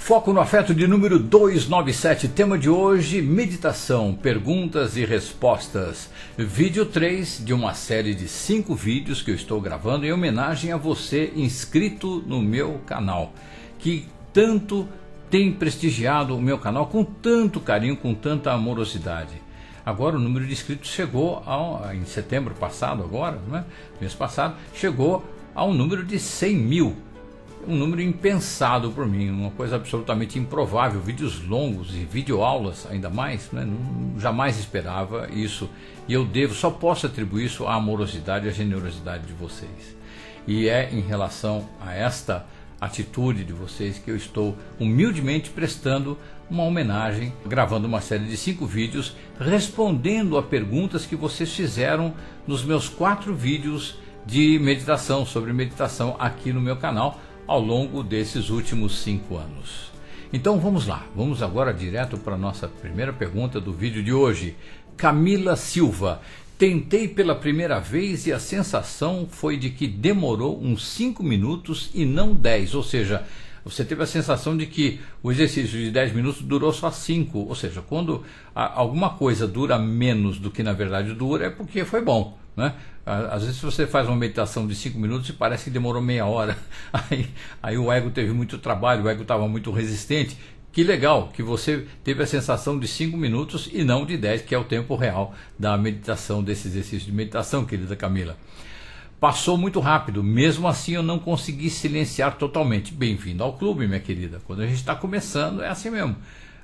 Foco no afeto de número 297, tema de hoje, meditação, perguntas e respostas. Vídeo 3 de uma série de 5 vídeos que eu estou gravando em homenagem a você inscrito no meu canal, que tanto tem prestigiado o meu canal com tanto carinho, com tanta amorosidade. Agora o número de inscritos chegou, em setembro passado, agora, né? Mês passado, chegou a um número de 100 mil. Um número impensado por mim, uma coisa absolutamente improvável, vídeos longos e videoaulas ainda mais, né? Jamais esperava isso, e eu só posso atribuir isso à amorosidade e à generosidade de vocês. E é em relação a esta atitude de vocês que eu estou humildemente prestando uma homenagem, gravando uma série de 5 vídeos, respondendo a perguntas que vocês fizeram nos meus 4 vídeos de meditação, sobre meditação aqui no meu canal, ao longo desses últimos 5 anos. Então vamos lá, vamos agora direto para a nossa primeira pergunta do vídeo de hoje. Camila Silva: tentei pela primeira vez e a sensação foi de que demorou uns 5 minutos e não 10, ou seja, você teve a sensação de que o exercício de 10 minutos durou só 5, ou seja, quando alguma coisa dura menos do que na verdade dura é porque foi bom, né? Às vezes você faz uma meditação de 5 minutos e parece que demorou meia hora, aí o ego teve muito trabalho, o ego estava muito resistente. Que legal que você teve a sensação de 5 minutos e não de 10, que é o tempo real da meditação, desse exercício de meditação, querida Camila. Passou muito rápido, mesmo assim eu não consegui silenciar totalmente. Bem-vindo ao clube, minha querida. Quando a gente está começando é assim mesmo.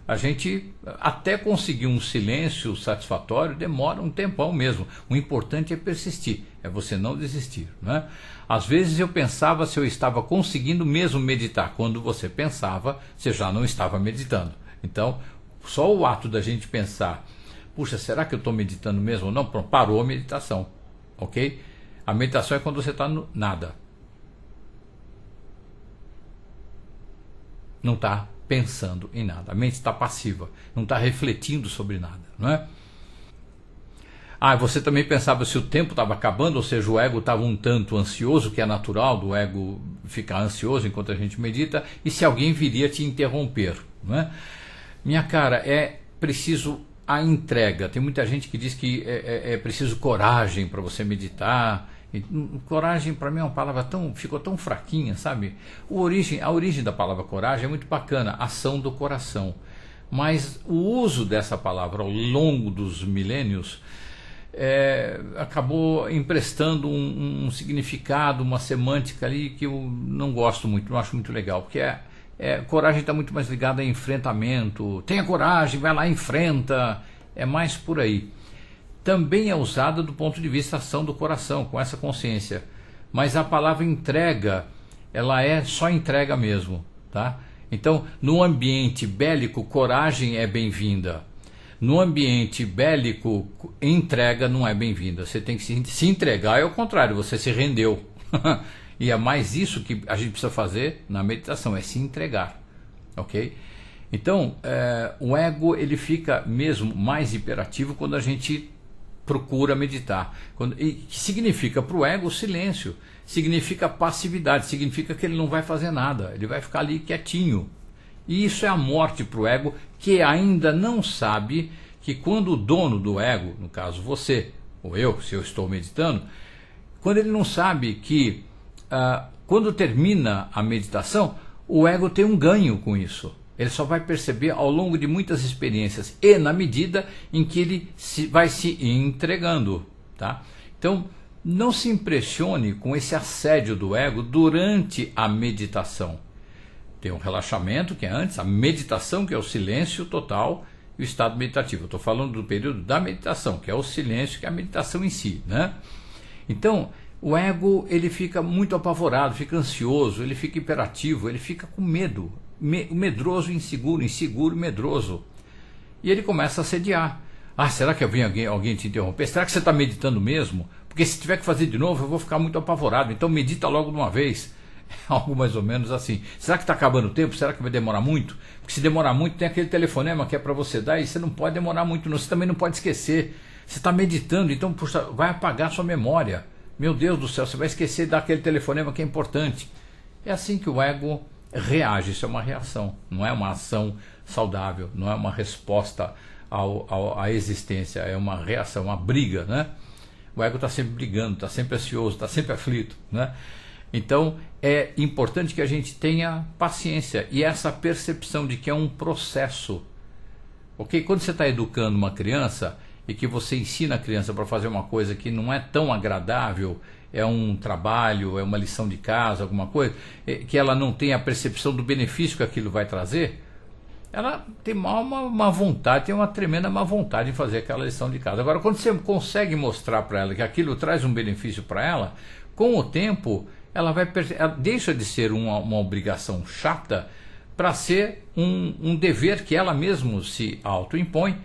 A gente até conseguir um silêncio satisfatório demora um tempão mesmo. O importante é persistir, é você não desistir, né? Às vezes eu pensava se eu estava conseguindo mesmo meditar. Quando você pensava, você já não estava meditando. Então, só o ato da gente pensar, puxa, será que eu estou meditando mesmo ou não? Pronto, parou a meditação, ok? A meditação é quando você está no nada. Não está pensando em nada. A mente está passiva, não está refletindo sobre nada, não é? Você também pensava se o tempo estava acabando, ou seja, o ego estava um tanto ansioso, que é natural do ego ficar ansioso enquanto a gente medita, e se alguém viria te interromper, não é? Minha cara, é preciso a entrega. Tem muita gente que diz que é preciso coragem para você meditar. E coragem para mim é uma palavra ficou tão fraquinha, sabe? A origem da palavra coragem é muito bacana, ação do coração. Mas o uso dessa palavra ao longo dos milênios acabou emprestando um significado, uma semântica ali que eu não gosto muito, não acho muito legal, porque coragem está muito mais ligada a enfrentamento. Tenha coragem, vai lá, enfrenta, é mais por aí. Também é usada do ponto de vista ação do coração, com essa consciência. Mas a palavra entrega, ela é só entrega mesmo, tá? Então, no ambiente bélico, coragem é bem-vinda. No ambiente bélico, entrega não é bem-vinda. Você tem que se entregar, é o contrário, você se rendeu. E é mais isso que a gente precisa fazer na meditação, é se entregar, ok? Então, o ego ele fica mesmo mais hiperativo quando a gente procura meditar. E que significa para o ego silêncio, significa passividade, significa que ele não vai fazer nada, ele vai ficar ali quietinho. E isso é a morte para o ego, que ainda não sabe que quando o dono do ego, no caso você, ou eu, se eu estou meditando, quando ele não sabe que quando termina a meditação, o ego tem um ganho com isso. Ele só vai perceber ao longo de muitas experiências e na medida em que ele vai se entregando, tá? Então, não se impressione com esse assédio do ego durante a meditação. Tem um relaxamento, que é antes, a meditação, que é o silêncio total, e o estado meditativo. Eu estou falando do período da meditação, que é o silêncio, que é a meditação em si, né? Então, o ego ele fica muito apavorado, fica ansioso, ele fica hiperativo, ele fica com medo. Medroso, inseguro, medroso. E ele começa a assediar. Será que alguém te interromper? Será que você está meditando mesmo? Porque se tiver que fazer de novo, eu vou ficar muito apavorado. Então medita logo de uma vez. Algo mais ou menos assim. Será que está acabando o tempo? Será que vai demorar muito? Porque se demorar muito, tem aquele telefonema que é para você dar, e você não pode demorar muito, não. Você também não pode esquecer. Você está meditando, então puxa, vai apagar sua memória. Meu Deus do céu, você vai esquecer daquele telefonema que é importante. É assim que o ego reage. Isso é uma reação, não é uma ação saudável, não é uma resposta à existência, é uma reação, uma briga, né? O ego está sempre brigando, está sempre ansioso, está sempre aflito, né? Então é importante que a gente tenha paciência e essa percepção de que é um processo. Ok? Quando você está educando uma criança e que você ensina a criança para fazer uma coisa que não é tão agradável, é um trabalho, é uma lição de casa, alguma coisa, que ela não tem a percepção do benefício que aquilo vai trazer, ela tem uma vontade, tem uma tremenda má vontade de fazer aquela lição de casa. Agora, quando você consegue mostrar para ela que aquilo traz um benefício para ela, com o tempo ela deixa de ser uma obrigação chata para ser um dever que ela mesma se autoimpõe,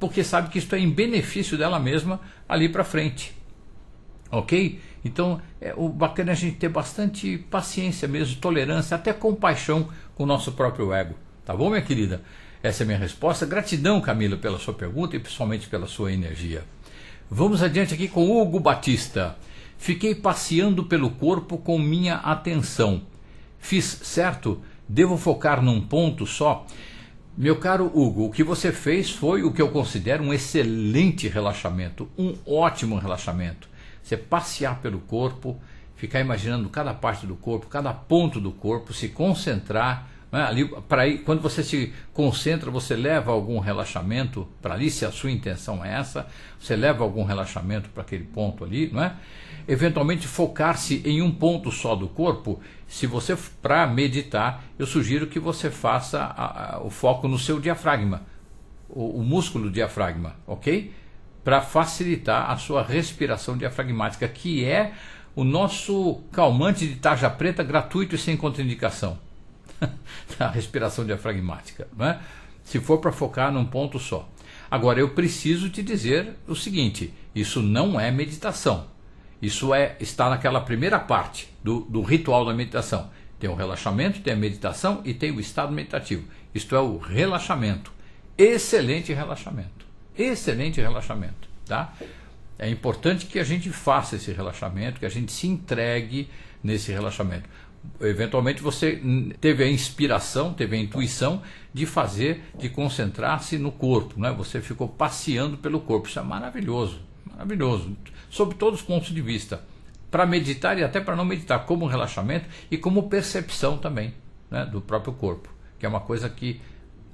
porque sabe que isso é em benefício dela mesma ali para frente. Ok? Então, o bacana é a gente ter bastante paciência mesmo, tolerância, até compaixão com o nosso próprio ego. Tá bom, minha querida? Essa é a minha resposta. Gratidão, Camila, pela sua pergunta e principalmente pela sua energia. Vamos adiante aqui com Hugo Batista. Fiquei passeando pelo corpo com minha atenção. Fiz certo? Devo focar num ponto só? Meu caro Hugo, o que você fez foi o que eu considero um excelente relaxamento, um ótimo relaxamento. Você passear pelo corpo, ficar imaginando cada parte do corpo, cada ponto do corpo, se concentrar, né, ali, quando você se concentra, você leva algum relaxamento para ali, se a sua intenção é essa, você leva algum relaxamento para aquele ponto ali, não é? Eventualmente focar-se em um ponto só do corpo. Se você, para meditar, eu sugiro que você faça o foco no seu diafragma, o músculo diafragma, ok? Para facilitar a sua respiração diafragmática, que é o nosso calmante de tarja preta gratuito e sem contraindicação. A respiração diafragmática, né? Se for para focar num ponto só. Agora, eu preciso te dizer o seguinte, isso não é meditação. Isso está naquela primeira parte do ritual da meditação. Tem o relaxamento, tem a meditação e tem o estado meditativo. Isto é o relaxamento. Excelente relaxamento. Excelente relaxamento, tá? É importante que a gente faça esse relaxamento, que a gente se entregue nesse relaxamento. Eventualmente você teve a inspiração, teve a intuição de concentrar-se no corpo, né? Você ficou passeando pelo corpo. Isso é maravilhoso, maravilhoso, sob todos os pontos de vista. Para meditar e até para não meditar, como relaxamento e como percepção também, né, do próprio corpo, que é uma coisa que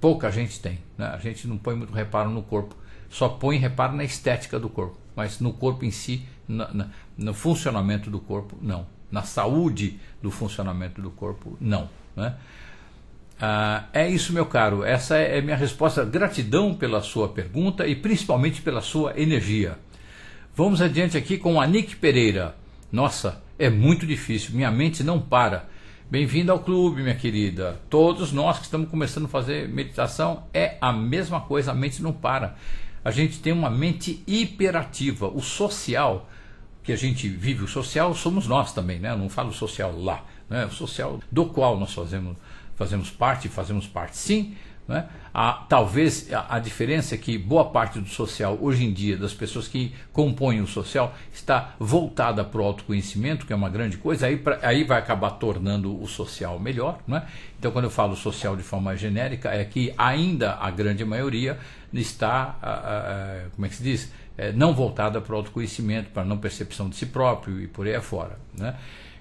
pouca gente tem, né? A gente não põe muito reparo no corpo, só põe reparo na estética do corpo, mas no corpo em si, no funcionamento do corpo, não. Na saúde do funcionamento do corpo, não, né? É isso, meu caro, essa é minha resposta. Gratidão pela sua pergunta e principalmente pela sua energia. Vamos adiante aqui com a Nick Pereira. Nossa, é muito difícil, minha mente não para. Bem-vinda ao clube, minha querida. Todos nós que estamos começando a fazer meditação, é a mesma coisa, a mente não para. A gente tem uma mente hiperativa. O social que a gente vive, o social somos nós também, né? Eu não falo social lá, né? O social do qual nós fazemos parte sim, né? Talvez a diferença é que boa parte do social hoje em dia, das pessoas que compõem o social, está voltada para o autoconhecimento, que é uma grande coisa, aí vai acabar tornando o social melhor, né? Então, quando eu falo social de forma genérica, é que ainda a grande maioria está, como é que se diz? Não voltada para o autoconhecimento, para a não percepção de si próprio e por aí afora, né?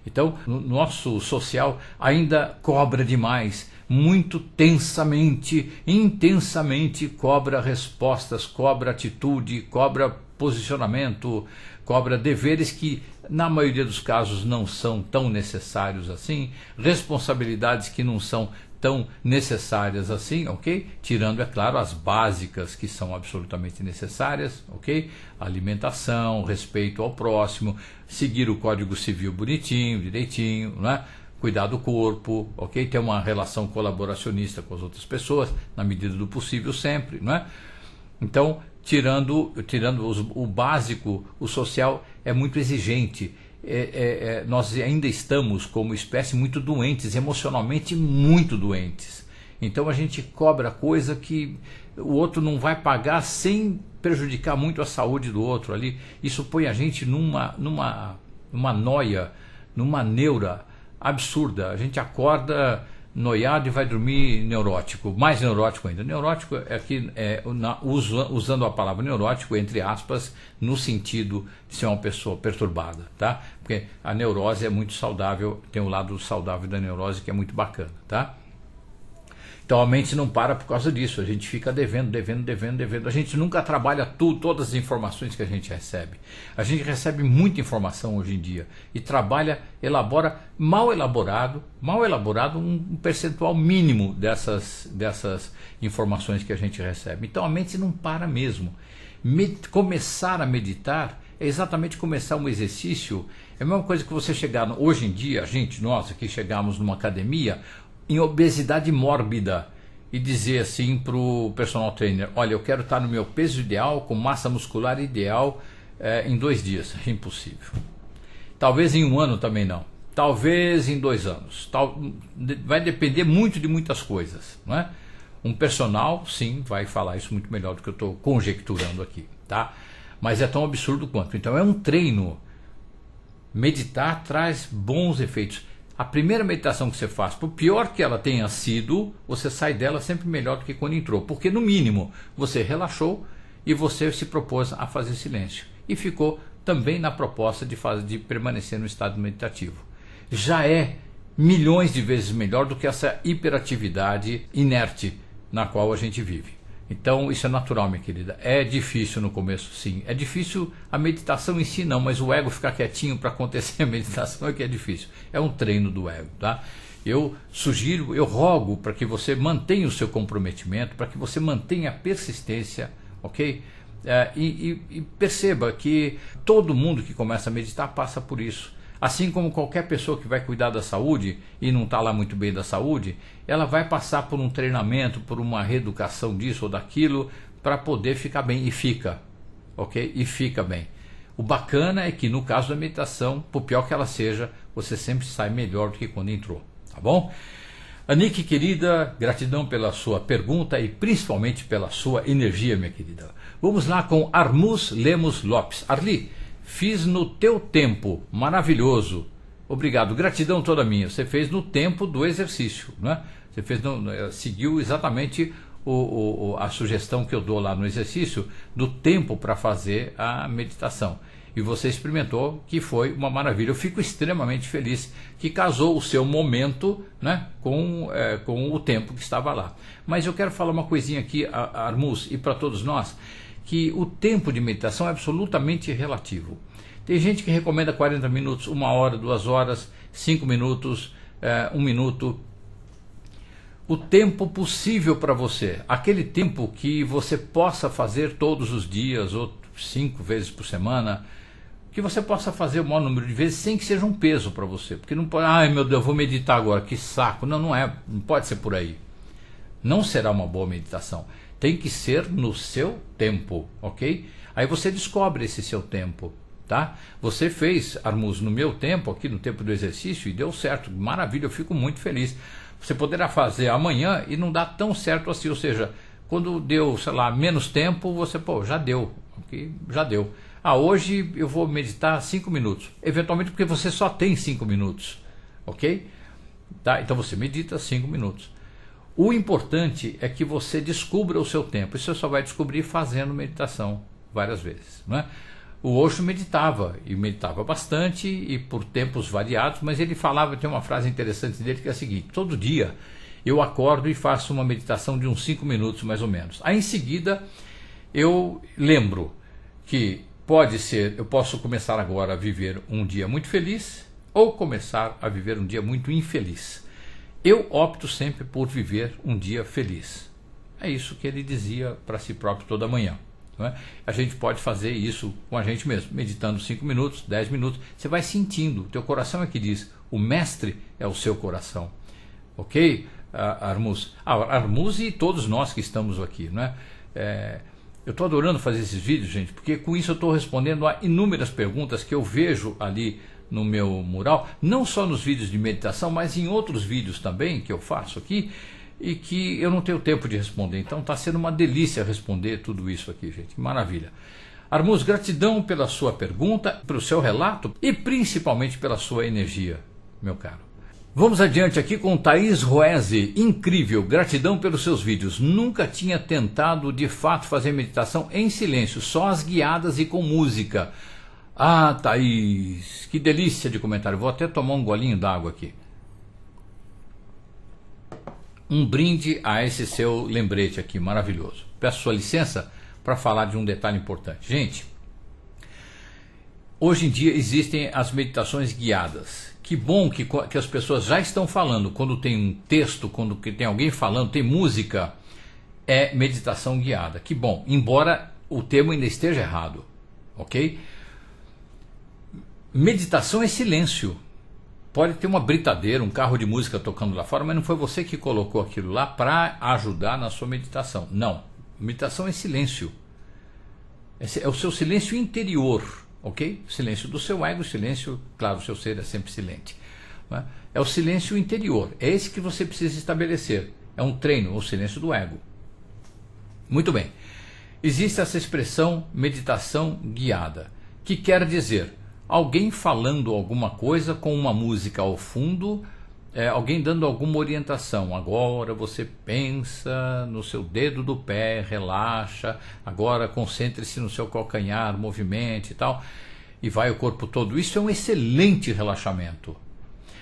Então, o nosso social ainda cobra demais, muito tensamente, intensamente cobra respostas, cobra atitude, cobra posicionamento, cobra deveres que, na maioria dos casos, não são tão necessários assim, responsabilidades que não são tão necessárias assim, ok? Tirando, é claro, as básicas que são absolutamente necessárias, ok? Alimentação, respeito ao próximo, seguir o Código Civil bonitinho, direitinho, né? Cuidar do corpo, ok? Ter uma relação colaboracionista com as outras pessoas, na medida do possível sempre, não é? Então, tirando o básico, o social é muito exigente. Nós ainda estamos, como espécie, muito doentes, emocionalmente muito doentes. Então a gente cobra coisa que o outro não vai pagar sem prejudicar muito a saúde do outro ali. Isso põe a gente numa noia, numa neura absurda. A gente acorda noiado e vai dormir neurótico, mais neurótico ainda. Neurótico é aqui, usando a palavra neurótico, entre aspas, no sentido de ser uma pessoa perturbada, tá? Porque a neurose é muito saudável, tem um lado saudável da neurose que é muito bacana, tá? Então a mente não para por causa disso, a gente fica devendo. A gente nunca trabalha todas as informações que a gente recebe. A gente recebe muita informação hoje em dia e elabora mal elaborado um percentual mínimo dessas informações que a gente recebe. Então a mente não para mesmo. Começar a meditar é exatamente começar um exercício. É a mesma coisa que você chegar, hoje em dia, nós aqui chegamos numa academia em obesidade mórbida e dizer assim para o personal trainer: olha, eu quero estar no meu peso ideal, com massa muscular ideal em 2 dias. É impossível. Talvez em 1 ano também não. Talvez em 2 anos. Vai depender muito de muitas coisas, não é? Um personal, sim, vai falar isso muito melhor do que eu estou conjecturando aqui, tá? Mas é tão absurdo quanto. Então é um treino. Meditar traz bons efeitos. A primeira meditação que você faz, por pior que ela tenha sido, você sai dela sempre melhor do que quando entrou. Porque no mínimo você relaxou e você se propôs a fazer silêncio. E ficou também na proposta de permanecer no estado meditativo. Já é milhões de vezes melhor do que essa hiperatividade inerte na qual a gente vive. Então isso é natural, minha querida. É difícil no começo, sim. É difícil a meditação em si, não, mas o ego ficar quietinho para acontecer a meditação é que é difícil. É um treino do ego, tá? Eu sugiro, eu rogo para que você mantenha o seu comprometimento, para que você mantenha a persistência, ok? E perceba que todo mundo que começa a meditar passa por isso. Assim como qualquer pessoa que vai cuidar da saúde e não está lá muito bem da saúde, ela vai passar por um treinamento, por uma reeducação disso ou daquilo, para poder ficar bem, e fica, ok? E fica bem. O bacana é que no caso da meditação, por pior que ela seja, você sempre sai melhor do que quando entrou, tá bom? Anique, querida, gratidão pela sua pergunta e principalmente pela sua energia, minha querida. Vamos lá com Armus Lemos Lopes. Arli, fiz no teu tempo, maravilhoso, obrigado, gratidão toda minha. Você fez no tempo do exercício, né? Você fez seguiu exatamente a sugestão que eu dou lá no exercício do tempo para fazer a meditação. E você experimentou, que foi uma maravilha. Eu fico extremamente feliz que casou o seu momento, né, com o tempo que estava lá. Mas eu quero falar uma coisinha aqui, Armus, e para todos nós, que o tempo de meditação é absolutamente relativo. Tem gente que recomenda 40 minutos, 1 hora, 2 horas, 5 minutos, 1 minuto. O tempo possível para você, aquele tempo que você possa fazer todos os dias, ou 5 vezes por semana, que você possa fazer o maior número de vezes sem que seja um peso para você. Porque não pode, ai meu Deus, vou meditar agora, que saco. Não, não pode ser por aí. Não será uma boa meditação. Tem que ser no seu tempo, ok? Aí você descobre esse seu tempo, tá? Você fez, Armus, no meu tempo, aqui no tempo do exercício, e deu certo, maravilha, eu fico muito feliz. Você poderá fazer amanhã e não dá tão certo assim, ou seja, quando deu, sei lá, menos tempo, você, já deu, ok? Já deu. Hoje eu vou meditar 5 minutos, eventualmente porque você só tem 5 minutos, ok? Tá? Então você medita 5 minutos. O importante é que você descubra o seu tempo. Isso você só vai descobrir fazendo meditação várias vezes, não é? O Osho meditava, e meditava bastante, e por tempos variados, mas ele falava, tem uma frase interessante dele que é a seguinte: todo dia eu acordo e faço uma meditação de uns 5 minutos mais ou menos. Aí em seguida eu lembro que pode ser, eu posso começar agora a viver um dia muito feliz, ou começar a viver um dia muito infeliz. Eu opto sempre por viver um dia feliz. É isso que ele dizia para si próprio toda manhã, não é? A gente pode fazer isso com a gente mesmo, meditando 5 minutos, 10 minutos. Você vai sentindo, teu coração é que diz, o mestre é o seu coração. Ok, Armus? Armus e todos nós que estamos aqui, não é? Eu estou adorando fazer esses vídeos, gente, porque com isso eu estou respondendo a inúmeras perguntas que eu vejo ali no meu mural, não só nos vídeos de meditação, mas em outros vídeos também que eu faço aqui, e que eu não tenho tempo de responder. Então está sendo uma delícia responder tudo isso aqui, gente. Maravilha. Armus, gratidão pela sua pergunta, pelo seu relato e principalmente pela sua energia, meu caro. Vamos adiante aqui com Thaís Roese. Incrível, gratidão pelos seus vídeos. Nunca tinha tentado de fato fazer meditação em silêncio, só as guiadas e com música. Ah, Thaís, que delícia de comentário. Vou até tomar um golinho d'água aqui. Um brinde a esse seu lembrete aqui, maravilhoso. Peço sua licença para falar de um detalhe importante. Gente, hoje em dia existem as meditações guiadas. Que bom que as pessoas já estão falando. Quando tem um texto, quando tem alguém falando, tem música, é meditação guiada. Que bom, embora o termo ainda esteja errado, ok? Meditação é silêncio. Pode ter uma britadeira, um carro de música tocando lá fora, mas não foi você que colocou aquilo lá para ajudar na sua meditação. Não, meditação é silêncio. É o seu silêncio interior. Ok? Silêncio do seu ego, silêncio, claro, o seu ser é sempre silente. Né? É o silêncio interior, é esse que você precisa estabelecer. É um treino, o silêncio do ego. Muito bem. Existe essa expressão meditação guiada, que quer dizer alguém falando alguma coisa com uma música ao fundo, alguém dando alguma orientação. Agora você pensa no seu dedo do pé, relaxa, agora concentre-se no seu calcanhar, movimente e tal, e vai o corpo todo. Isso é um excelente relaxamento.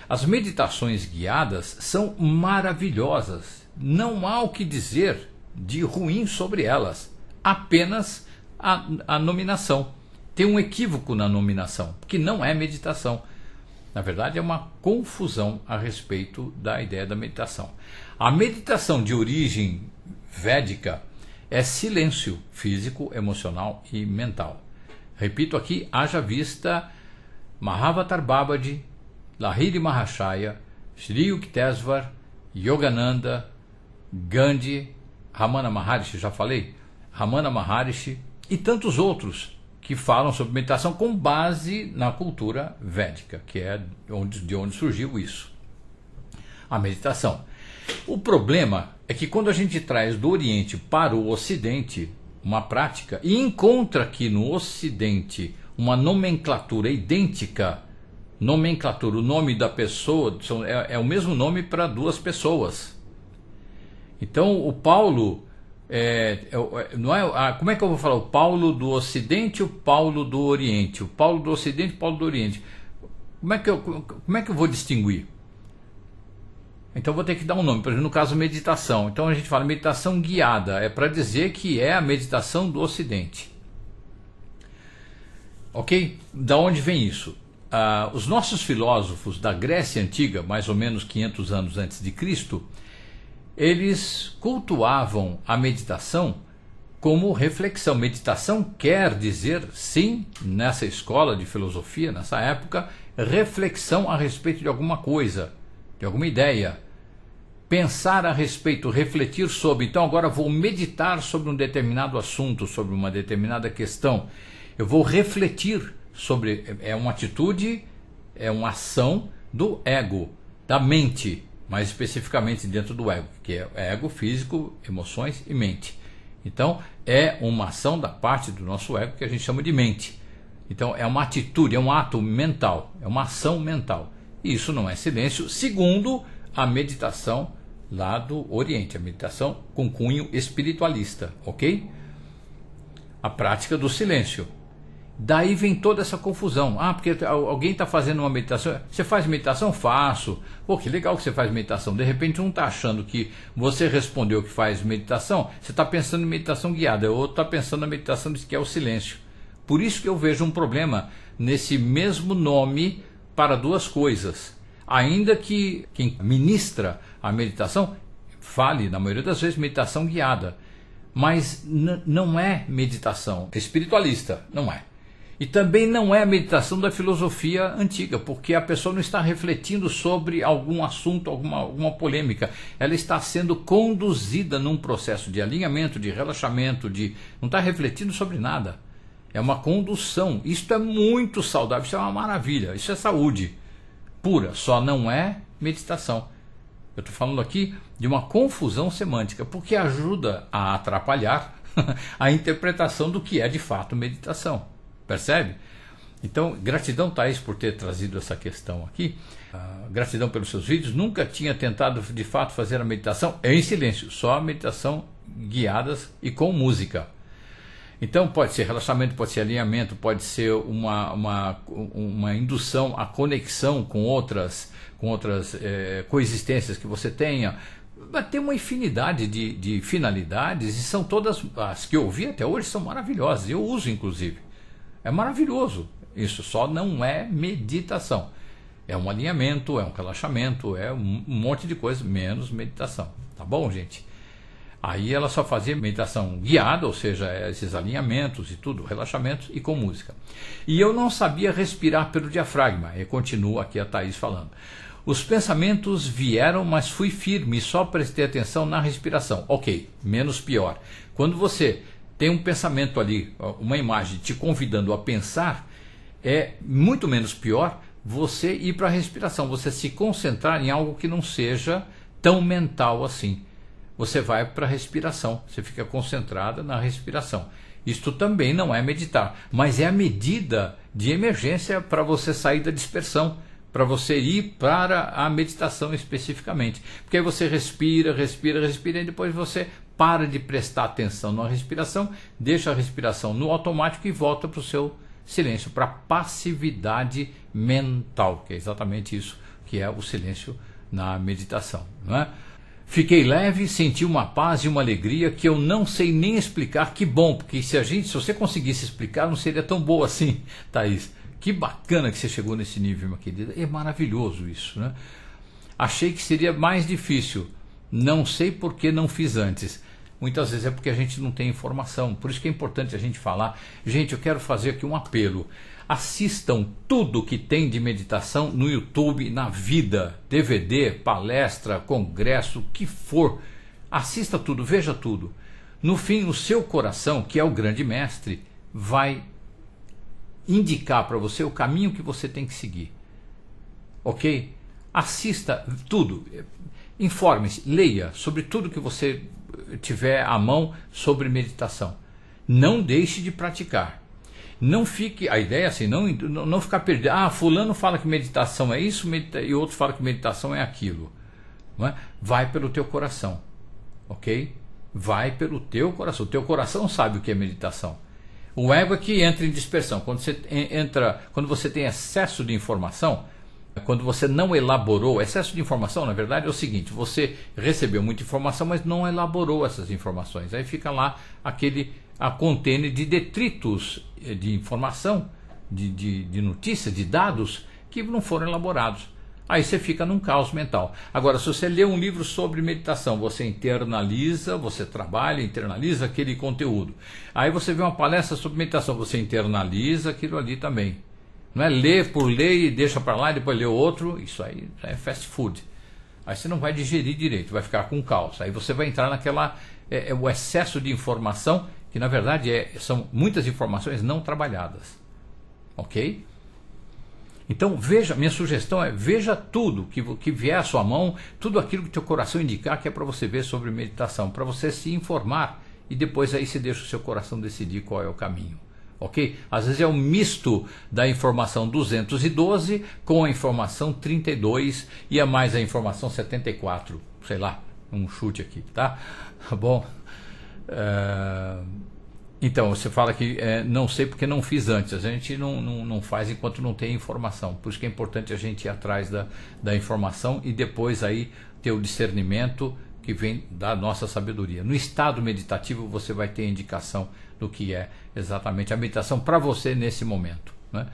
As meditações guiadas são maravilhosas, não há o que dizer de ruim sobre elas, apenas a nominação. Tem um equívoco na nominação, que não é meditação. Na verdade, é uma confusão a respeito da ideia da meditação. A meditação de origem védica é silêncio físico, emocional e mental. Repito aqui, haja vista Mahavatar Babaji, Lahiri Mahashaya, Sri Yukteswar, Yogananda, Gandhi, Ramana Maharishi, já falei? Ramana Maharishi e tantos outros que falam sobre meditação com base na cultura védica, que é de onde surgiu isso. A meditação. O problema é que quando a gente traz do Oriente para o Ocidente uma prática e encontra aqui no Ocidente uma nomenclatura idêntica, nomenclatura, o nome da pessoa é o mesmo nome para duas pessoas. Então o Paulo não é, como é que eu vou falar? O Paulo do Ocidente e o Paulo do Oriente. O Paulo do Ocidente e o Paulo do Oriente. Como é que eu vou distinguir? Então vou ter que dar um nome. Por exemplo, no caso meditação. Então a gente fala meditação guiada. É para dizer que é a meditação do Ocidente. Ok? Da onde vem isso? Os nossos filósofos da Grécia Antiga, mais ou menos 500 anos antes de Cristo, eles cultuavam a meditação como reflexão. Meditação quer dizer, sim, nessa escola de filosofia, nessa época, reflexão a respeito de alguma coisa, de alguma ideia. Pensar a respeito, refletir sobre. Então agora vou meditar sobre um determinado assunto, sobre uma determinada questão. Eu vou refletir sobre. É uma atitude, é uma ação do ego, da mente. Mais especificamente dentro do ego, que é ego, físico, emoções e mente. Então, é uma ação da parte do nosso ego que a gente chama de mente. Então, é uma atitude, é um ato mental, é uma ação mental. E isso não é silêncio, segundo a meditação lá do Oriente, a meditação com cunho espiritualista, ok? A prática do silêncio. Daí vem toda essa confusão. Porque alguém está fazendo uma meditação. Você faz meditação? Faço. Pô, que legal que você faz meditação. De repente um está achando que você respondeu que faz meditação. Você está pensando em meditação guiada. O outro está pensando na meditação que é o silêncio. Por isso que eu vejo um problema nesse mesmo nome para duas coisas. Ainda que quem ministra a meditação fale, na maioria das vezes, meditação guiada. Mas não é meditação espiritualista. Não é. E também não é a meditação da filosofia antiga, porque a pessoa não está refletindo sobre algum assunto, alguma polêmica. Ela está sendo conduzida num processo de alinhamento, de relaxamento, não está refletindo sobre nada. É uma condução. Isto é muito saudável, isso é uma maravilha, isso é saúde pura, só não é meditação. Eu estou falando aqui de uma confusão semântica, porque ajuda a atrapalhar a interpretação do que é de fato meditação. Percebe? Então, gratidão, Thaís, por ter trazido essa questão aqui. Gratidão pelos seus vídeos. Nunca tinha tentado, de fato, fazer a meditação em silêncio. Só a meditação guiadas e com música. Então, pode ser relaxamento, pode ser alinhamento, pode ser uma indução à conexão com outras coexistências que você tenha. Vai ter uma infinidade de finalidades, e são todas, as que eu ouvi até hoje são maravilhosas. Eu uso, inclusive. É maravilhoso. Isso só não é meditação. É um alinhamento, é um relaxamento, é um monte de coisa, menos meditação. Tá bom, gente? Aí ela só fazia meditação guiada, ou seja, esses alinhamentos e tudo, relaxamentos e com música. E eu não sabia respirar pelo diafragma. E continua aqui a Thaís falando. Os pensamentos vieram, mas fui firme e só prestei atenção na respiração. Ok, menos pior. Quando você tem um pensamento ali, uma imagem te convidando a pensar, é muito menos pior você ir para a respiração, você se concentrar em algo que não seja tão mental assim. Você vai para a respiração, você fica concentrada na respiração. Isto também não é meditar, mas é a medida de emergência para você sair da dispersão, para você ir para a meditação especificamente. Porque aí você respira, respira, respira, e depois você para de prestar atenção na respiração, deixa a respiração no automático e volta para o seu silêncio, para a passividade mental, que é exatamente isso que é o silêncio na meditação, não é? Fiquei leve, senti uma paz e uma alegria que eu não sei nem explicar. Que bom, porque se você conseguisse explicar, não seria tão boa assim, Thaís. Que bacana que você chegou nesse nível, minha querida. É maravilhoso isso, né? Achei que seria mais difícil. Não sei por que não fiz antes. Muitas vezes é porque a gente não tem informação. Por isso que é importante a gente falar. Gente, eu quero fazer aqui um apelo. Assistam tudo que tem de meditação no YouTube, na vida. DVD, palestra, congresso, o que for. Assista tudo, veja tudo. No fim, o seu coração, que é o grande mestre, vai indicar para você o caminho que você tem que seguir. Ok? Assista tudo. Informe-se, leia sobre tudo que você tiver à mão sobre meditação. Não deixe de praticar. Não fique, a ideia é assim, não ficar perdido. Ah, fulano fala que meditação é isso e outro fala que meditação é aquilo. Não é? Vai pelo teu coração, ok? Vai pelo teu coração. O teu coração sabe o que é meditação. O ego é que entra em dispersão. Quando você tem excesso de informação, quando você não elaborou, excesso de informação, na verdade, é o seguinte: você recebeu muita informação, mas não elaborou essas informações. Aí fica lá a contêiner de detritos de informação, de notícias, de dados que não foram elaborados. Aí você fica num caos mental. Agora, se você lê um livro sobre meditação, você internaliza, você trabalha, internaliza aquele conteúdo. Aí você vê uma palestra sobre meditação, você internaliza aquilo ali também. Não é ler por ler e deixa para lá e depois lê outro. Isso aí é fast food. Aí você não vai digerir direito, vai ficar com caos. Aí você vai entrar o excesso de informação, que na verdade são muitas informações não trabalhadas. Ok? Então minha sugestão é: veja tudo que vier à sua mão, tudo aquilo que teu coração indicar que é para você ver sobre meditação, para você se informar, e depois aí você deixa o seu coração decidir qual é o caminho. Ok? Às vezes é um misto da informação 212 com a informação 32 e a mais a informação 74, sei lá, um chute aqui, tá? Bom, então você fala que não sei porque não fiz antes. A gente não faz enquanto não tem informação. Por isso que é importante a gente ir atrás da informação e depois aí ter o discernimento que vem da nossa sabedoria. No estado meditativo você vai ter indicação do que é exatamente a meditação para você nesse momento, né?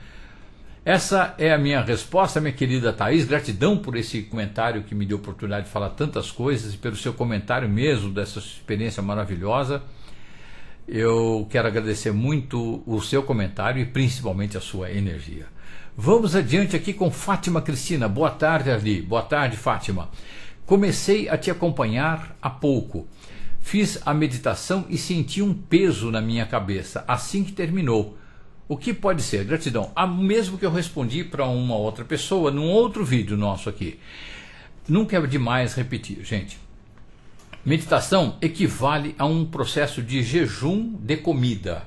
Essa é a minha resposta, minha querida Thaís. Gratidão por esse comentário que me deu a oportunidade de falar tantas coisas e pelo seu comentário mesmo dessa experiência maravilhosa. Eu quero agradecer muito o seu comentário e principalmente a sua energia. Vamos adiante aqui com Fátima Cristina. Boa tarde, Arli. Boa tarde, Fátima. Comecei a te acompanhar há pouco. Fiz a meditação e senti um peso na minha cabeça assim que terminou. O que pode ser? Gratidão. Mesmo que eu respondi para uma outra pessoa num outro vídeo nosso aqui. Nunca é demais repetir, gente. Meditação equivale a um processo de jejum de comida,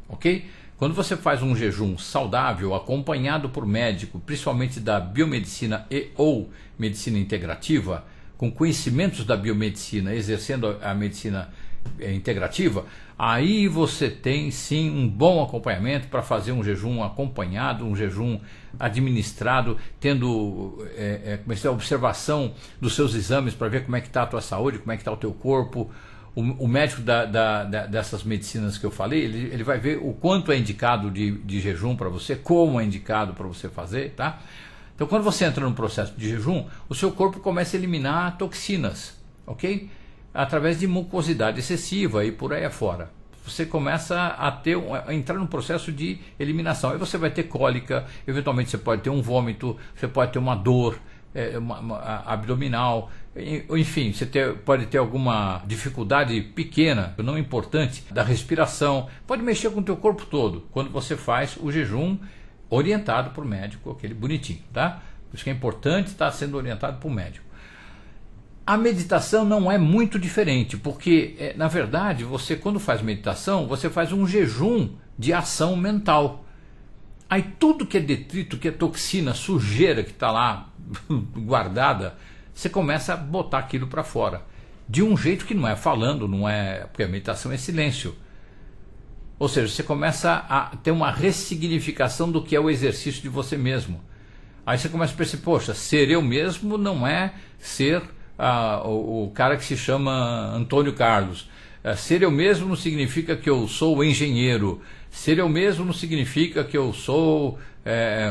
ok? Quando você faz um jejum saudável, acompanhado por médico, principalmente da biomedicina e ou medicina integrativa, com conhecimentos da biomedicina, exercendo a medicina integrativa, aí você tem sim um bom acompanhamento para fazer um jejum acompanhado, um jejum administrado, tendo observação dos seus exames para ver como é que está a tua saúde, como é que está o teu corpo. O médico dessas medicinas que eu falei, ele vai ver o quanto é indicado de jejum para você, como é indicado para você fazer, tá? Então, quando você entra no processo de jejum, o seu corpo começa a eliminar toxinas, ok? Através de mucosidade excessiva e por aí afora. Você começa a entrar num processo de eliminação. Aí você vai ter cólica, eventualmente você pode ter um vômito, você pode ter uma dor abdominal, enfim, você pode ter alguma dificuldade pequena, não importante, da respiração. Pode mexer com o teu corpo todo quando você faz o jejum orientado por médico, aquele bonitinho, tá? Por isso que é importante estar sendo orientado por médico. A meditação não é muito diferente, porque, na verdade, você quando faz meditação, você faz um jejum de ação mental. Aí tudo que é detrito, que é toxina, sujeira que está lá guardada, você começa a botar aquilo para fora. De um jeito que não é falando, não é... porque a meditação é silêncio. Ou seja, você começa a ter uma ressignificação do que é o exercício de você mesmo. Aí você começa a perceber, poxa, ser eu mesmo não é ser o cara que se chama Antônio Carlos. Ser eu mesmo não significa que eu sou engenheiro. Ser eu mesmo não significa que eu sou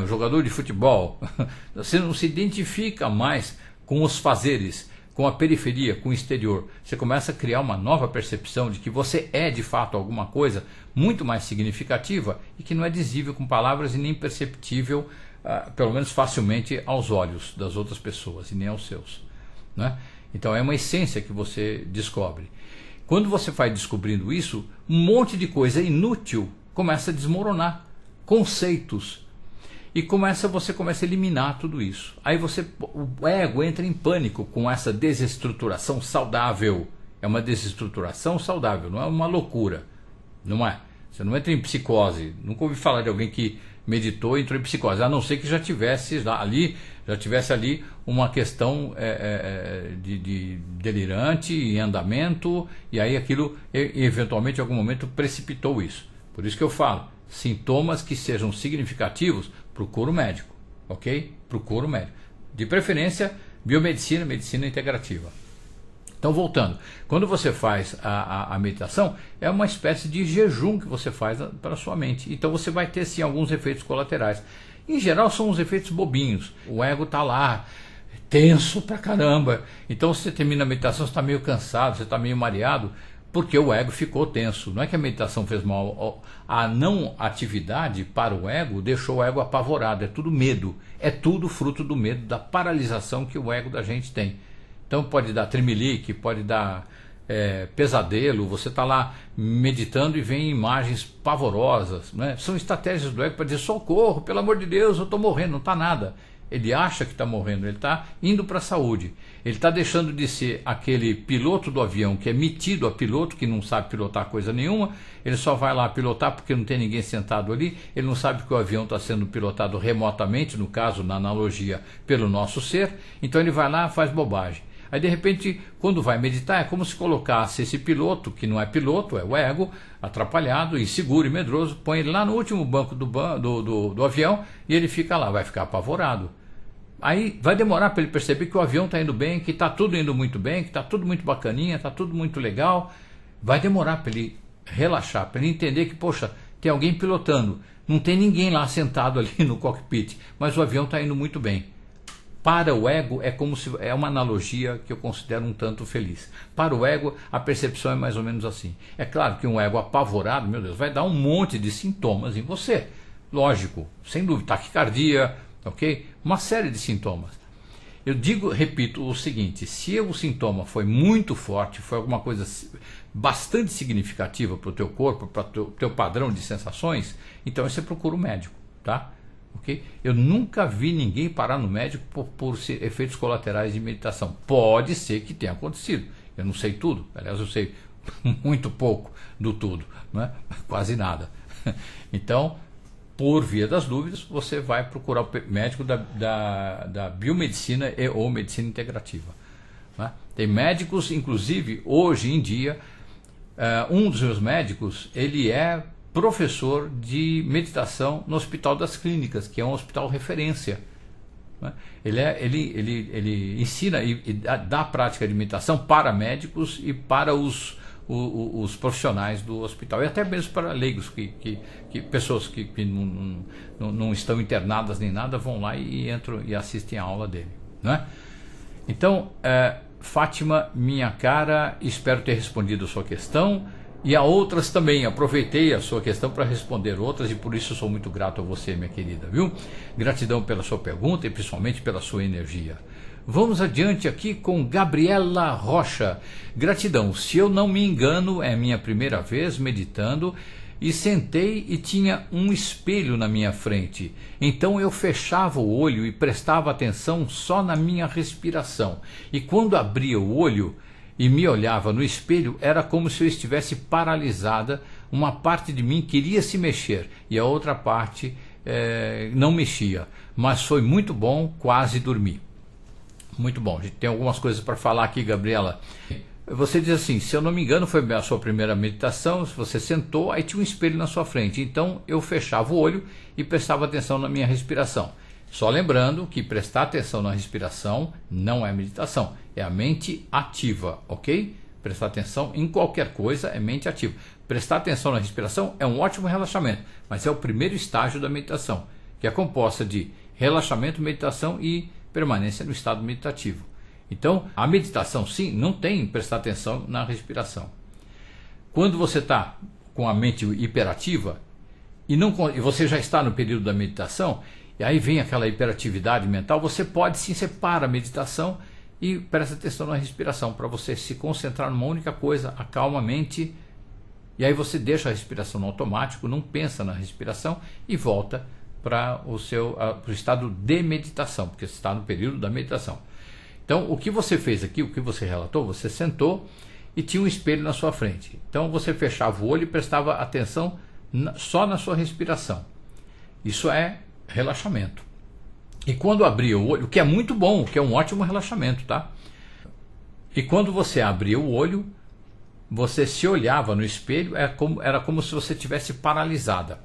jogador de futebol. Você não se identifica mais com os fazeres, com a periferia, com o exterior. Você começa a criar uma nova percepção de que você é de fato alguma coisa muito mais significativa e que não é dizível com palavras e nem perceptível, pelo menos facilmente, aos olhos das outras pessoas e nem aos seus, né? Então é uma essência que você descobre. Quando você vai descobrindo isso, um monte de coisa inútil começa a desmoronar, conceitos, e você começa a eliminar tudo isso. Aí o ego entra em pânico com essa desestruturação saudável. É uma desestruturação saudável, não é uma loucura, não é? Você não entra em psicose. Nunca ouvi falar de alguém que meditou e entrou em psicose, a não ser que já tivesse ali uma questão de delirante em andamento, e aí aquilo eventualmente em algum momento precipitou isso. Por isso que eu falo, sintomas que sejam significativos, procura o médico, ok? Procura o médico. De preferência, biomedicina, medicina integrativa. Então, voltando, quando você faz a meditação, é uma espécie de jejum que você faz para a sua mente. Então você vai ter sim alguns efeitos colaterais. Em geral são os efeitos bobinhos. O ego está lá, tenso pra caramba. Então você termina a meditação, você está meio cansado, você está meio mareado, porque o ego ficou tenso. Não é que a meditação fez mal. A não atividade para o ego deixou o ego apavorado. É tudo medo. É tudo fruto do medo, da paralisação que o ego da gente tem. Então pode dar tremelique, pode dar pesadelo. Você está lá meditando e vem imagens pavorosas, né? São estratégias do ego para dizer: socorro, pelo amor de Deus, eu estou morrendo. Não está nada. Ele acha que está morrendo, ele está indo para a saúde. Ele está deixando de ser aquele piloto do avião que é metido a piloto, que não sabe pilotar coisa nenhuma. Ele só vai lá pilotar porque não tem ninguém sentado ali. Ele não sabe que o avião está sendo pilotado remotamente, no caso, na analogia, pelo nosso ser. Então ele vai lá e faz bobagem. Aí de repente, quando vai meditar, é como se colocasse esse piloto, que não é piloto, é o ego, atrapalhado, inseguro e medroso, põe ele lá no último banco do avião e ele fica lá, vai ficar apavorado. Aí vai demorar para ele perceber que o avião está indo bem, que está tudo indo muito bem, que está tudo muito bacaninha, está tudo muito legal. Vai demorar para ele relaxar, para ele entender que, poxa, tem alguém pilotando, não tem ninguém lá sentado ali no cockpit, mas o avião está indo muito bem. Para o ego é uma analogia que eu considero um tanto feliz. Para o ego a percepção é mais ou menos assim. É claro que um ego apavorado, meu Deus, vai dar um monte de sintomas em você. Lógico, sem dúvida, taquicardia, ok? Uma série de sintomas. Eu repito o seguinte: se o sintoma foi muito forte, foi alguma coisa bastante significativa para o teu corpo, para o teu padrão de sensações, então você procura o médico, tá? Okay? Eu nunca vi ninguém parar no médico por efeitos colaterais de meditação. Pode ser que tenha acontecido. Eu não sei tudo. Aliás, eu sei muito pouco do tudo, né? Quase nada. Então, por via das dúvidas, você vai procurar o médico da biomedicina e ou medicina integrativa, né? Tem médicos, inclusive, hoje em dia, um dos meus médicos, ele é professor de meditação no Hospital das Clínicas, que é um hospital referência, né? Ele ensina e dá prática de meditação para médicos e para os profissionais do hospital, e até mesmo para leigos, pessoas que não estão internadas nem nada, vão lá e entram e assistem a aula dele, né? Então, Fátima, minha cara, espero ter respondido a sua questão e a outras também. Aproveitei a sua questão para responder outras e por isso sou muito grato a você, minha querida, viu? Gratidão pela sua pergunta e principalmente pela sua energia. Vamos adiante aqui com Gabriela Rocha. Gratidão, se eu não me engano, é minha primeira vez meditando e sentei e tinha um espelho na minha frente. Então eu fechava o olho e prestava atenção só na minha respiração. E quando abria o olho e me olhava no espelho, era como se eu estivesse paralisada. Uma parte de mim queria se mexer e a outra parte não mexia. Mas foi muito bom, quase dormi. Muito bom, a gente tem algumas coisas para falar aqui, Gabriela. Você diz assim, se eu não me engano, foi a sua primeira meditação, você sentou, aí tinha um espelho na sua frente. Então eu fechava o olho e prestava atenção na minha respiração. Só lembrando que prestar atenção na respiração não é meditação, é a mente ativa, ok? Prestar atenção em qualquer coisa é mente ativa. Prestar atenção na respiração é um ótimo relaxamento, mas é o primeiro estágio da meditação, que é composta de relaxamento, meditação e permanência no estado meditativo. Então, a meditação, sim, não tem prestar atenção na respiração. Quando você está com a mente hiperativa e você já está no período da meditação, e aí vem aquela hiperatividade mental, você pode sim separar a meditação e presta atenção na respiração, para você se concentrar numa única coisa, acalma a mente, e aí você deixa a respiração no automático, não pensa na respiração e volta para o estado de meditação, porque você está no período da meditação. Então, o que você fez aqui, o que você relatou, você sentou e tinha um espelho na sua frente. Então, você fechava o olho e prestava atenção só na sua respiração. Isso é relaxamento. E quando abria o olho, o que é muito bom, que é um ótimo relaxamento, tá? E quando você abria o olho, você se olhava no espelho, era como se você estivesse paralisada.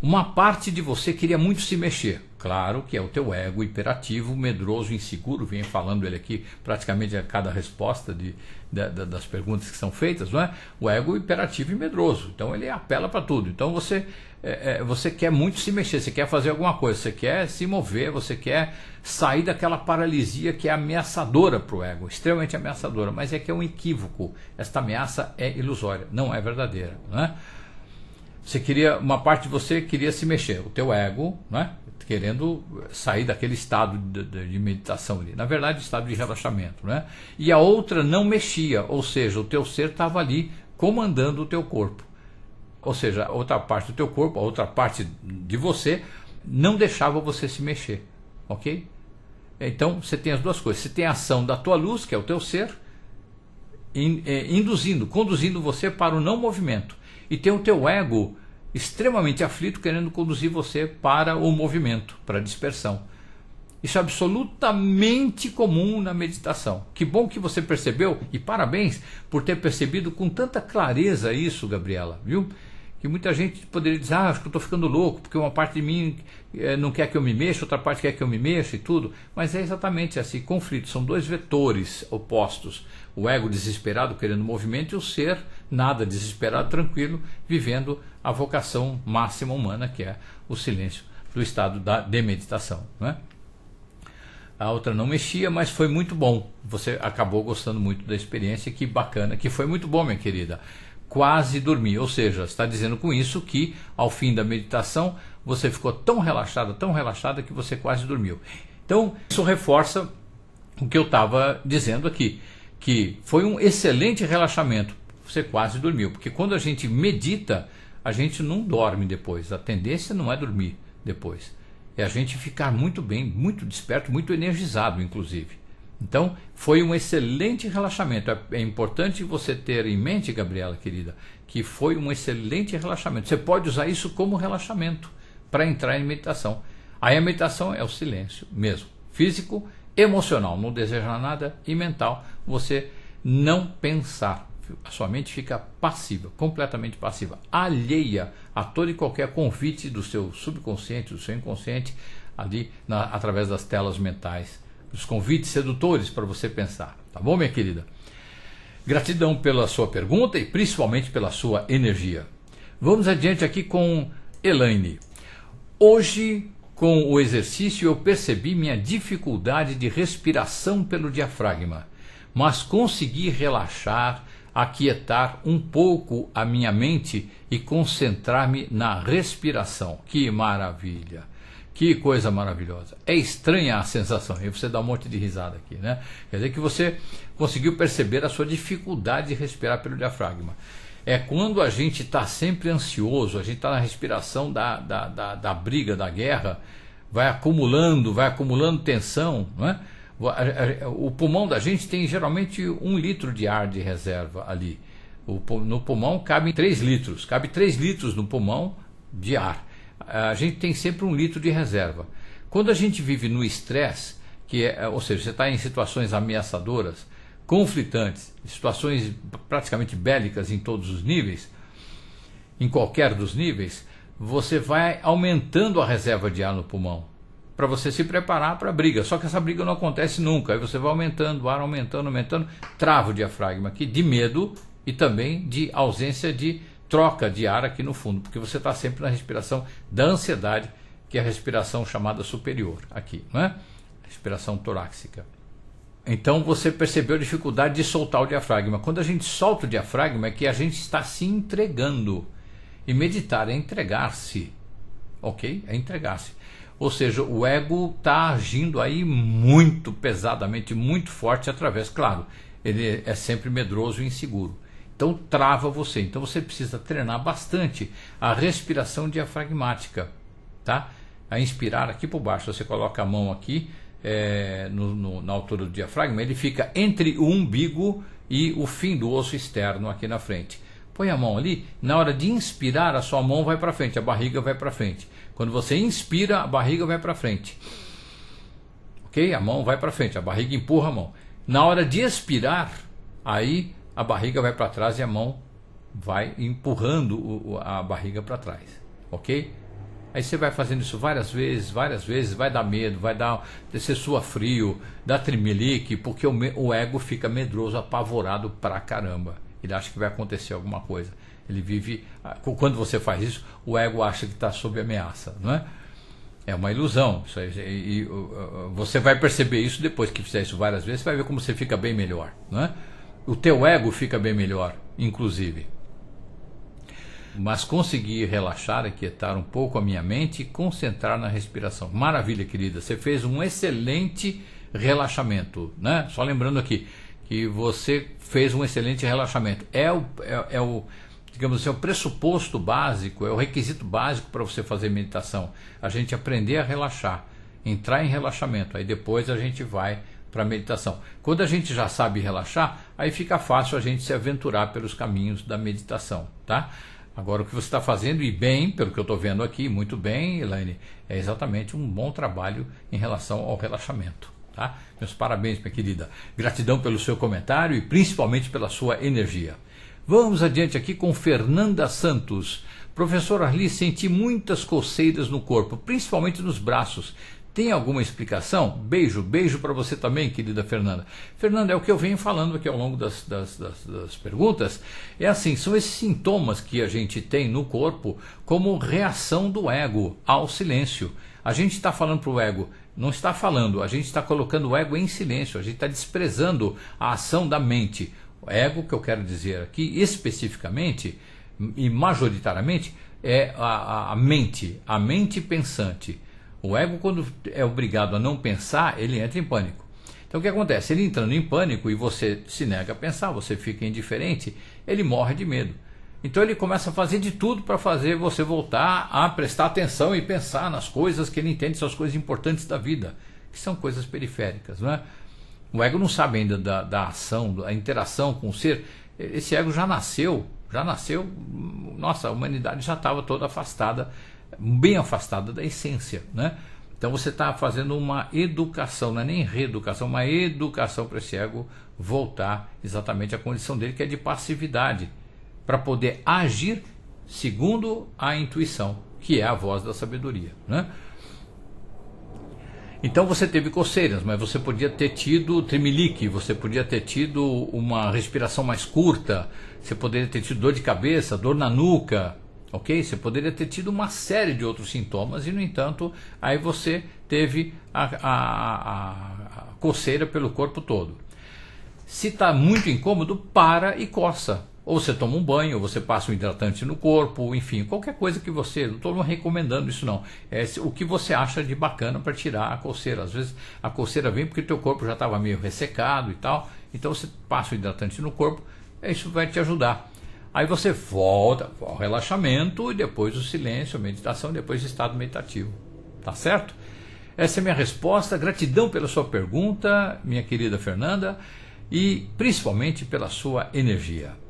Uma parte de você queria muito se mexer. Claro que é o teu ego hiperativo, medroso, inseguro. Vem falando ele aqui praticamente a cada resposta das perguntas que são feitas, não é? O ego hiperativo e medroso. Então ele apela para tudo. Então você quer muito se mexer, você quer fazer alguma coisa, você quer se mover, você quer sair daquela paralisia que é ameaçadora para o ego, extremamente ameaçadora. Mas é que é um equívoco. Esta ameaça é ilusória, não é verdadeira, não é? Uma parte de você queria se mexer, o teu ego, né? Querendo sair daquele estado de meditação ali, na verdade estado de relaxamento, né? E a outra não mexia, ou seja, o teu ser estava ali comandando o teu corpo, ou seja, a outra parte do teu corpo, a outra parte de você não deixava você se mexer, ok? Então você tem as duas coisas, você tem a ação da tua luz, que é o teu ser, conduzindo você para o não movimento. E tem o teu ego extremamente aflito querendo conduzir você para o movimento, para a dispersão. Isso é absolutamente comum na meditação. Que bom que você percebeu e parabéns por ter percebido com tanta clareza isso, Gabriela, viu? Que muita gente poderia dizer, acho que eu estou ficando louco, porque uma parte de mim não quer que eu me mexa, outra parte quer que eu me mexa e tudo. Mas é exatamente assim, conflito, são dois vetores opostos. O ego desesperado querendo movimento e o ser nada, desesperado, tranquilo, vivendo a vocação máxima humana, que é o silêncio do estado de meditação, né? A outra não mexia, mas foi muito bom. Você acabou gostando muito da experiência, que bacana, que foi muito bom, minha querida. Quase dormi, ou seja, está dizendo com isso que ao fim da meditação você ficou tão relaxada que você quase dormiu. Então isso reforça o que eu estava dizendo aqui, que foi um excelente relaxamento, você quase dormiu, porque quando a gente medita, a gente não dorme depois, a tendência não é dormir depois, é a gente ficar muito bem, muito desperto, muito energizado inclusive, Então, foi um excelente relaxamento. É importante você ter em mente, Gabriela, querida, que foi um excelente relaxamento. Você pode usar isso como relaxamento para entrar em meditação. Aí a meditação é o silêncio mesmo, físico, emocional, não desejar nada, e mental, você não pensar. A sua mente fica passiva, completamente passiva, alheia a todo e qualquer convite do seu subconsciente, do seu inconsciente, ali através das telas mentais, os convites sedutores para você pensar. Tá bom, minha querida? Gratidão pela sua pergunta e principalmente pela sua energia. Vamos adiante aqui com Elaine. Hoje, com o exercício, eu percebi minha dificuldade de respiração pelo diafragma, mas consegui relaxar, aquietar um pouco a minha mente e concentrar-me na respiração. Que maravilha! Que coisa maravilhosa. É estranha a sensação, e você dá um monte de risada aqui, né? Quer dizer que você conseguiu perceber a sua dificuldade de respirar pelo diafragma. É quando a gente está sempre ansioso, a gente está na respiração da briga, da guerra, vai acumulando tensão, não é? O pulmão da gente tem geralmente 1 litro de ar de reserva ali. No pulmão cabem 3 litros, cabe 3 litros no pulmão de ar. A gente tem sempre 1 litro de reserva. Quando a gente vive no estresse, ou seja, você está em situações ameaçadoras, conflitantes, situações praticamente bélicas em todos os níveis, em qualquer dos níveis, você vai aumentando a reserva de ar no pulmão, para você se preparar para a briga. Só que essa briga não acontece nunca, aí você vai aumentando o ar, aumentando, trava o diafragma aqui, de medo e também de ausência de troca de ar aqui no fundo, porque você está sempre na respiração da ansiedade, que é a respiração chamada superior aqui, não é? Respiração torácica. Então você percebeu a dificuldade de soltar o diafragma. Quando a gente solta o diafragma é que a gente está se entregando. E meditar é entregar-se, ok? É entregar-se. Ou seja, o ego está agindo aí muito pesadamente, muito forte através, claro, ele é sempre medroso e inseguro. Então trava você. Então você precisa treinar bastante a respiração diafragmática, tá? A inspirar aqui por baixo. Você coloca a mão aqui na altura do diafragma, ele fica entre o umbigo e o fim do osso externo aqui na frente. Põe a mão ali, na hora de inspirar, a sua mão vai para frente, a barriga vai para frente. Quando você inspira, a barriga vai para frente. Ok? A mão vai para frente, a barriga empurra a mão. Na hora de expirar, aí a barriga vai para trás e a mão vai empurrando a barriga para trás. Ok? Aí você vai fazendo isso várias vezes, vai dar medo, vai ser suar frio, dá tremelique, porque o ego fica medroso, apavorado pra caramba. Ele acha que vai acontecer alguma coisa. Ele vive, quando você faz isso, o ego acha que está sob ameaça, não é? É uma ilusão. Isso aí, e você vai perceber isso depois que fizer isso várias vezes, você vai ver como você fica bem melhor, não é? O teu ego fica bem melhor, inclusive. Mas conseguir relaxar, aquietar um pouco a minha mente e concentrar na respiração. Maravilha, querida, você fez um excelente relaxamento, né? Só lembrando aqui que você fez um excelente relaxamento. Digamos assim, é o pressuposto básico, é o requisito básico para você fazer meditação. A gente aprender a relaxar, entrar em relaxamento, aí depois a gente vai para a meditação. Quando a gente já sabe relaxar, aí fica fácil a gente se aventurar pelos caminhos da meditação, tá? Agora o que você está fazendo, e bem, pelo que eu estou vendo aqui, muito bem, Elaine, é exatamente um bom trabalho em relação ao relaxamento. Tá? Meus parabéns, minha querida. Gratidão pelo seu comentário e principalmente pela sua energia. Vamos adiante aqui com Fernanda Santos. Professor Arli, senti muitas coceiras no corpo, principalmente nos braços. Tem alguma explicação? Beijo para você também, querida Fernanda. Fernanda, é o que eu venho falando aqui ao longo das perguntas. É assim, são esses sintomas que a gente tem no corpo como reação do ego ao silêncio. A gente está falando para o ego, não está falando, a gente está colocando o ego em silêncio, a gente está desprezando a ação da mente. O ego, que eu quero dizer aqui especificamente e majoritariamente, é a mente pensante. O ego, quando é obrigado a não pensar, ele entra em pânico. Então o que acontece? Ele entrando em pânico e você se nega a pensar, você fica indiferente, ele morre de medo. Então ele começa a fazer de tudo para fazer você voltar a prestar atenção e pensar nas coisas que ele entende são as coisas importantes da vida, que são coisas periféricas, não é? O ego não sabe ainda da ação, da interação com o ser. Esse ego já nasceu, nossa, a humanidade já estava toda afastada, bem afastada da essência, né? Então você está fazendo uma educação, não é nem reeducação, uma educação para esse ego voltar exatamente à condição dele, que é de passividade, para poder agir segundo a intuição, que é a voz da sabedoria, né? Então você teve coceiras, mas você podia ter tido tremelique, você podia ter tido uma respiração mais curta, você poderia ter tido dor de cabeça, dor na nuca, ok? Você poderia ter tido uma série de outros sintomas e, no entanto, aí você teve a coceira pelo corpo todo. Se está muito incômodo, para e coça. Ou você toma um banho, ou você passa um hidratante no corpo, enfim, qualquer coisa que você... Não estou recomendando isso não. É o que você acha de bacana para tirar a coceira. Às vezes a coceira vem porque o teu corpo já estava meio ressecado e tal. Então você passa o hidratante no corpo, isso vai te ajudar. Aí você volta ao relaxamento e depois o silêncio, a meditação, e depois o estado meditativo. Tá certo? Essa é a minha resposta. Gratidão pela sua pergunta, minha querida Fernanda, e principalmente pela sua energia.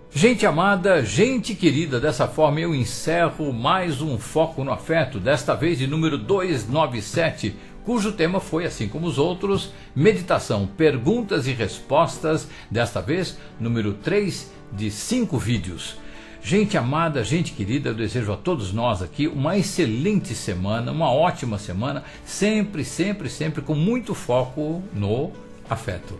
Gente amada, gente querida, dessa forma eu encerro mais um Foco no Afeto, desta vez de número 297, cujo tema foi, assim como os outros, meditação, perguntas e respostas, desta vez número 3 de 5 vídeos. Gente amada, gente querida, eu desejo a todos nós aqui uma excelente semana, uma ótima semana, sempre, sempre, sempre com muito foco no afeto.